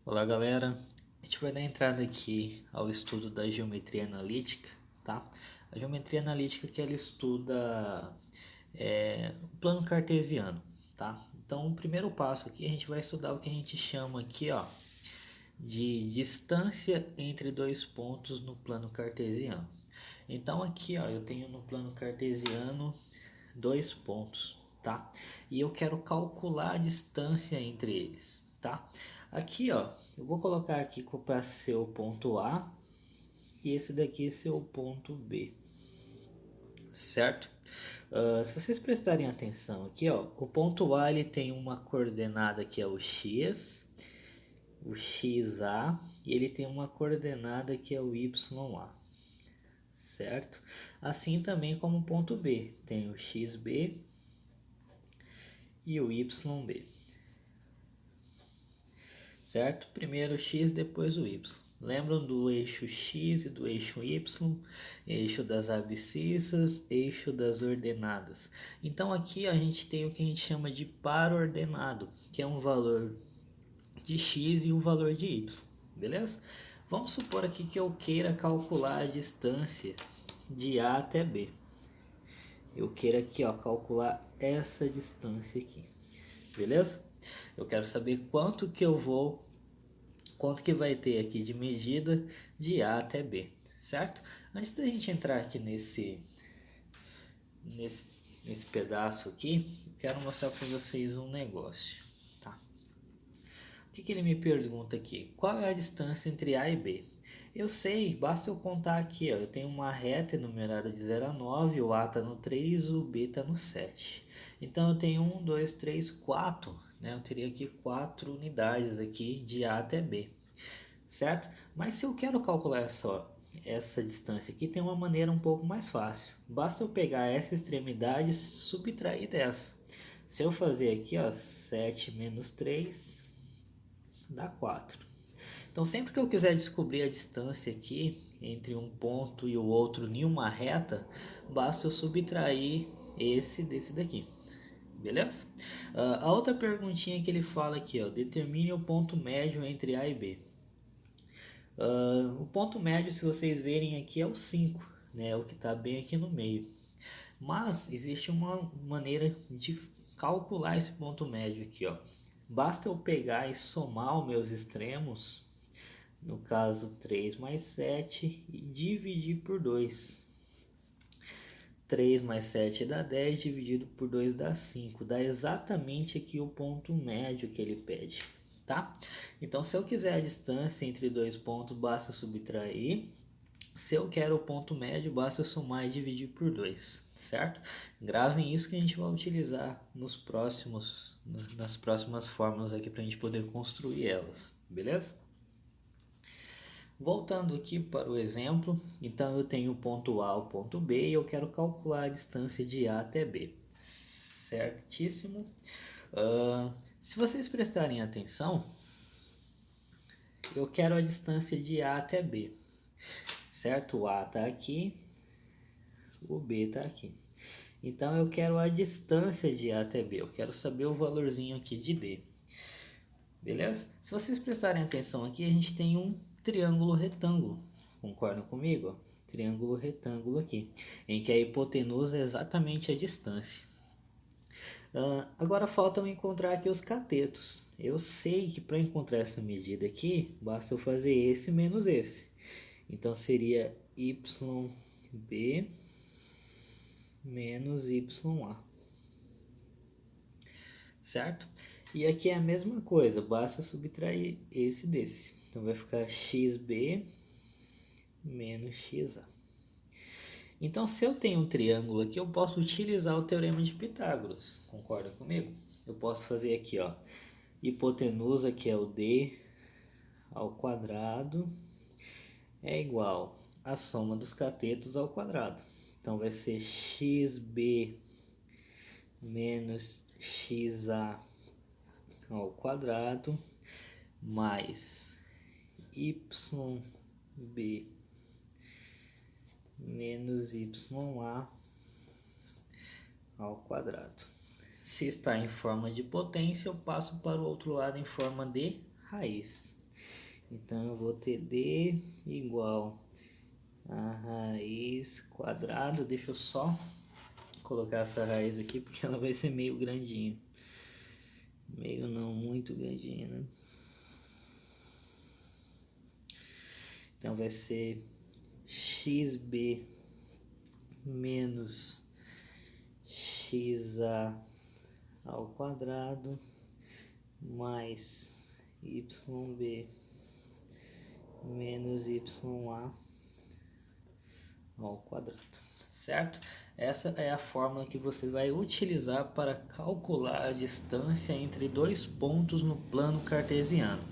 Olá galera, a gente vai dar entrada aqui ao estudo da geometria analítica, tá? A geometria analítica que ela estuda o plano cartesiano, tá? Então o primeiro passo aqui a gente vai estudar o que a gente chama aqui, ó, de distância entre dois pontos no plano cartesiano. Então aqui, ó, eu tenho no plano cartesiano dois pontos, tá? E eu quero calcular a distância entre eles, tá? Aqui, ó, eu vou colocar aqui para ser o ponto A e esse daqui ser o ponto B, certo? Se vocês prestarem atenção aqui, ó, o ponto A ele tem uma coordenada que é o x, o xa, e ele tem uma coordenada que é o ya, certo? Assim também como o ponto B, tem o xb e o YB, certo? Primeiro o x, depois o y. Lembram do eixo x e do eixo y, eixo das abscissas, eixo das ordenadas. Então aqui a gente tem o que a gente chama de par ordenado, que é um valor de x e um valor de y, beleza? Vamos supor aqui que eu queira calcular a distância de A até B. Eu queira aqui, ó, calcular essa distância aqui, beleza? Eu quero saber quanto que vai ter aqui de medida de A até B, certo? Antes da gente entrar aqui nesse, nesse pedaço aqui, eu quero mostrar para vocês um negócio, tá? O que ele me pergunta aqui? Qual é a distância entre A e B? Eu sei, basta eu contar aqui, ó, eu tenho uma reta enumerada de 0 a 9, o A está no 3, o B está no 7. Então eu tenho 1, 2, 3, 4, né? Eu teria aqui 4 unidades aqui de A até B, certo? Mas se eu quero calcular essa distância aqui, tem uma maneira um pouco mais fácil. Basta eu pegar essa extremidade e subtrair dessa. Se eu fazer aqui, ó, 7 menos 3 dá 4. Então, sempre que eu quiser descobrir a distância aqui entre um ponto e o outro em uma reta, basta eu subtrair esse desse daqui. Beleza? A outra perguntinha que ele fala aqui, ó, determine o ponto médio entre A e B. O ponto médio, se vocês verem aqui, é o 5, né? O que está bem aqui no meio. Mas existe uma maneira de calcular esse ponto médio aqui, ó. Basta eu pegar e somar os meus extremos, no caso 3 mais 7, e dividir por 2. 3 mais 7 dá 10, dividido por 2 dá 5. Dá exatamente aqui o ponto médio que ele pede, tá? Então, se eu quiser a distância entre dois pontos, basta subtrair. Se eu quero o ponto médio, basta somar e dividir por 2, certo? Gravem isso que a gente vai utilizar nas próximas fórmulas aqui para a gente poder construir elas, beleza? Voltando aqui para o exemplo, então eu tenho o ponto A, o ponto B e eu quero calcular a distância de A até B, certíssimo? Se vocês prestarem atenção, eu quero a distância de A até B, certo? O A está aqui, o B está aqui. Então eu quero a distância de A até B, eu quero saber o valorzinho aqui de D. Beleza? Se vocês prestarem atenção aqui, a gente tem um triângulo retângulo. Concordam comigo? Triângulo retângulo aqui, em que a hipotenusa é exatamente a distância. Agora falta eu encontrar aqui os catetos. Eu sei que para encontrar essa medida aqui, basta eu fazer esse menos esse. Então seria YB menos YA. Certo? E aqui é a mesma coisa, basta subtrair esse desse. Então vai ficar XB menos XA. Então, se eu tenho um triângulo aqui, eu posso utilizar o teorema de Pitágoras. Concorda comigo? Eu posso fazer aqui, ó, hipotenusa, que é o D ao quadrado, é igual à soma dos catetos ao quadrado. Então, vai ser XB menos XA ao quadrado mais YB menos YA ao quadrado. Se está em forma de potência, eu passo para o outro lado em forma de raiz. Então eu vou ter D igual a raiz quadrada. Deixa eu só colocar essa raiz aqui porque ela vai ser meio grandinha. Meio não muito grandinha, né? Então vai ser xb menos xa ao quadrado mais yb menos ya ao quadrado, certo? Essa é a fórmula que você vai utilizar para calcular a distância entre dois pontos no plano cartesiano.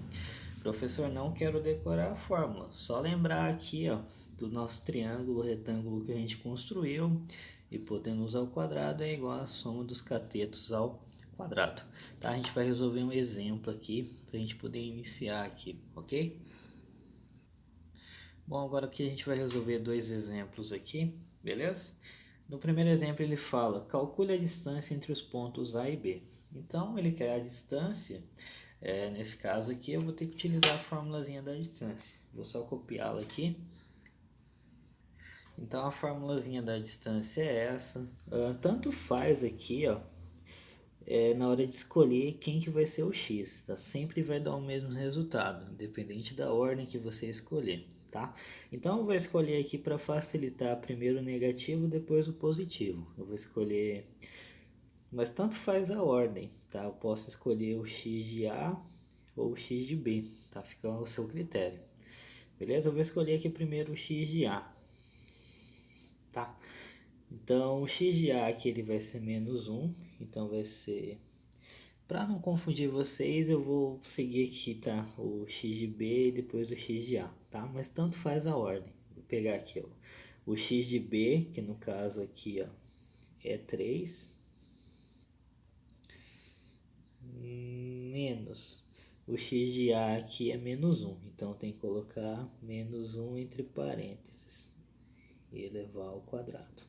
Professor, não quero decorar a fórmula, só lembrar aqui, ó, do nosso triângulo retângulo que a gente construiu, hipotenusa ao quadrado é igual à soma dos catetos ao quadrado. Tá? A gente vai resolver um exemplo aqui para a gente poder iniciar aqui, ok? Bom, agora aqui a gente vai resolver dois exemplos aqui, beleza? No primeiro exemplo ele fala, calcule a distância entre os pontos A e B. Então ele quer a distância, nesse caso aqui eu vou ter que utilizar a formulazinha da distância. Vou só copiá-la aqui. Então a formulazinha da distância é essa. Tanto faz aqui, ó, na hora de escolher quem que vai ser o x, tá? Sempre vai dar o mesmo resultado, independente da ordem que você escolher, tá? Então eu vou escolher aqui para facilitar primeiro o negativo, depois o positivo. Eu vou escolher, mas tanto faz a ordem, tá? Eu posso escolher o x de A ou o x de B, tá? Fica ao seu critério. Beleza? Eu vou escolher aqui primeiro o x de A, tá? Então o x de A aqui ele vai ser menos 1, então vai ser... Para não confundir vocês, eu vou seguir aqui, tá? O x de B e depois o x de A, tá? Mas tanto faz a ordem. Vou pegar aqui, ó, o x de B, que no caso aqui, ó, é 3, menos o x de A aqui é menos 1. Então tem que colocar menos 1 entre parênteses e elevar ao quadrado.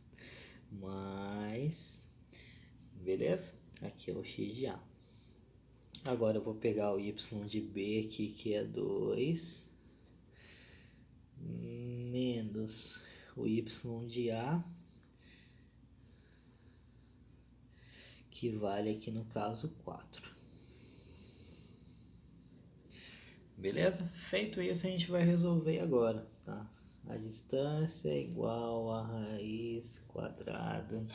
Mais, beleza? Aqui é o x de A. Agora eu vou pegar o y de B aqui, que é 2, menos o y de A, que vale aqui no caso 4. Beleza? Feito isso, a gente vai resolver agora, tá? A distância é igual a raiz quadrada.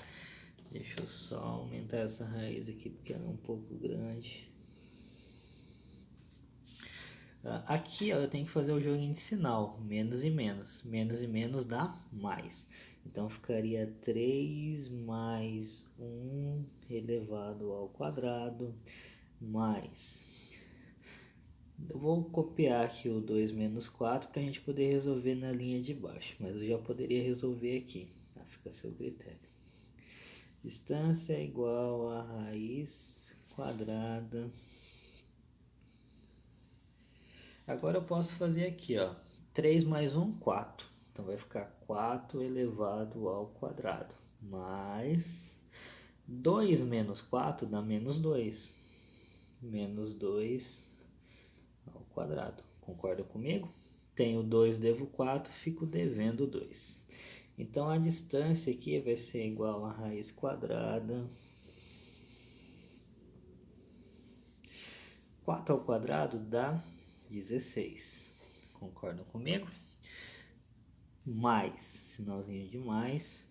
Deixa eu só aumentar essa raiz aqui porque ela é um pouco grande. Aqui, ó, eu tenho que fazer o joguinho de sinal, menos e menos. Menos e menos dá mais. Então ficaria 3 mais 1 elevado ao quadrado, mais... Eu vou copiar aqui o 2 menos 4 para a gente poder resolver na linha de baixo, mas eu já poderia resolver aqui, tá? Fica a seu critério. Distância é igual a raiz quadrada. Agora eu posso fazer aqui, ó, 3 mais 1, 4. Então vai ficar 4 elevado ao quadrado, mais 2 menos 4 dá menos 2. Menos 2 ao quadrado. Concorda comigo? Tenho 2, devo 4, fico devendo 2. Então a distância aqui vai ser igual a raiz quadrada. 4 ao quadrado dá 16. Concordam comigo? Mais, sinalzinho de mais.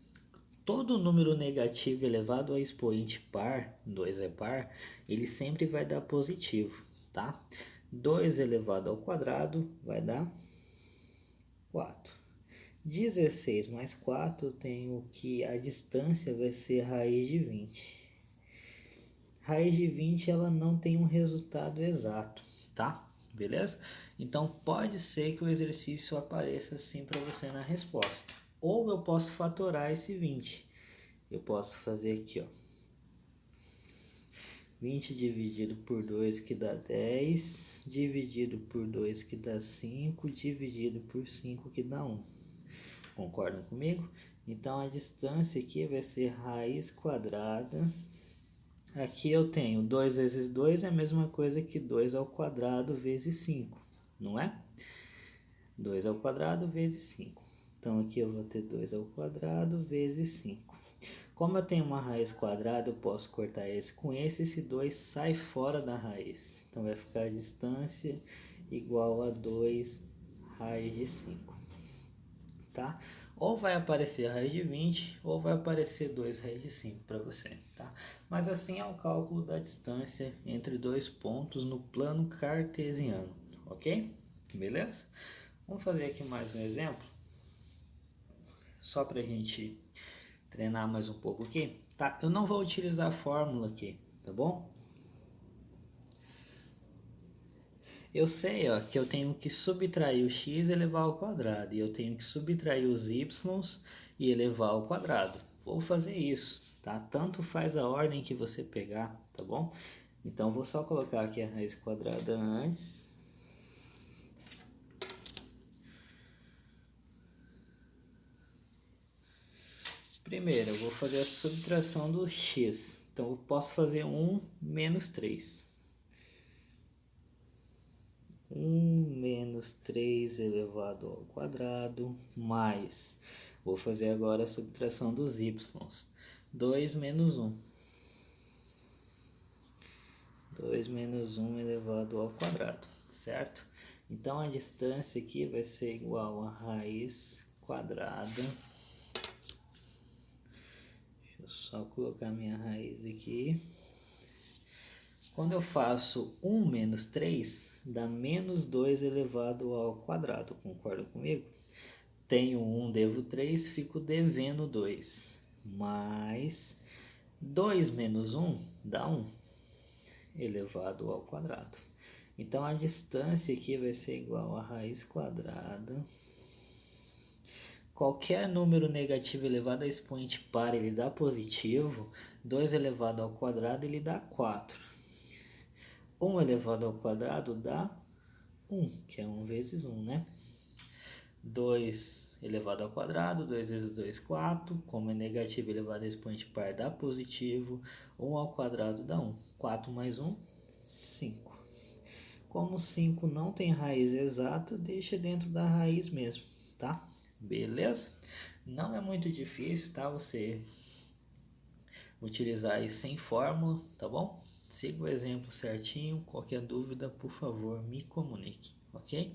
Todo número negativo elevado a expoente par, 2 é par, ele sempre vai dar positivo, tá? 2 elevado ao quadrado vai dar 4. 16 mais 4, eu tenho que a distância vai ser raiz de 20. Raiz de 20 ela não tem um resultado exato, tá? Beleza? Então pode ser que o exercício apareça assim para você na resposta. Ou eu posso fatorar esse 20. Eu posso fazer aqui, ó. 20 dividido por 2 que dá 10, dividido por 2 que dá 5, dividido por 5 que dá 1. Concordam comigo? Então a distância aqui vai ser raiz quadrada. Aqui eu tenho 2 vezes 2 é a mesma coisa que 2 ao quadrado vezes 5. não é? 2 ao quadrado vezes 5. Então aqui eu vou ter 2 ao quadrado vezes 5. Como eu tenho uma raiz quadrada, eu posso cortar esse com esse 2 sai fora da raiz. Então vai ficar a distância igual a 2 raiz de 5. Tá? Ou vai aparecer a raiz de 20, ou vai aparecer 2 raiz de 5 para você, tá? Mas assim é o cálculo da distância entre dois pontos no plano cartesiano, ok? Beleza? Vamos fazer aqui mais um exemplo, só para a gente treinar mais um pouco aqui, tá? Eu não vou utilizar a fórmula aqui, tá bom? Eu sei, ó, que eu tenho que subtrair o x e elevar ao quadrado, e eu tenho que subtrair os y e elevar ao quadrado. Vou fazer isso, tá? Tanto faz a ordem que você pegar, tá bom? Então, vou só colocar aqui a raiz quadrada antes. Primeiro, eu vou fazer a subtração do x. Então, eu posso fazer 1 menos 3. 1 menos 3 elevado ao quadrado, mais, vou fazer agora a subtração dos y, 2 menos 1. 2 menos 1 elevado ao quadrado, certo? Então, a distância aqui vai ser igual a raiz quadrada. Deixa eu só colocar minha raiz aqui. Quando eu faço 1 menos 3, dá menos 2 elevado ao quadrado, concorda comigo? Tenho 1, devo 3, fico devendo 2. Mais 2 menos 1 dá 1 elevado ao quadrado. Então, a distância aqui vai ser igual a raiz quadrada. Qualquer número negativo elevado a expoente par, ele dá positivo. 2 elevado ao quadrado, ele dá 4. 1 elevado ao quadrado dá 1, que é 1 vezes 1, né? 2 elevado ao quadrado, 2 vezes 2, 4. Como é negativo elevado a expoente par, dá positivo. 1 ao quadrado dá 1. 4 mais 1, 5. Como 5 não tem raiz exata, deixa dentro da raiz mesmo, tá? Beleza? Não é muito difícil, tá? Você utilizar aí sem fórmula, tá bom? Siga o exemplo certinho. Qualquer dúvida, por favor, me comunique, ok?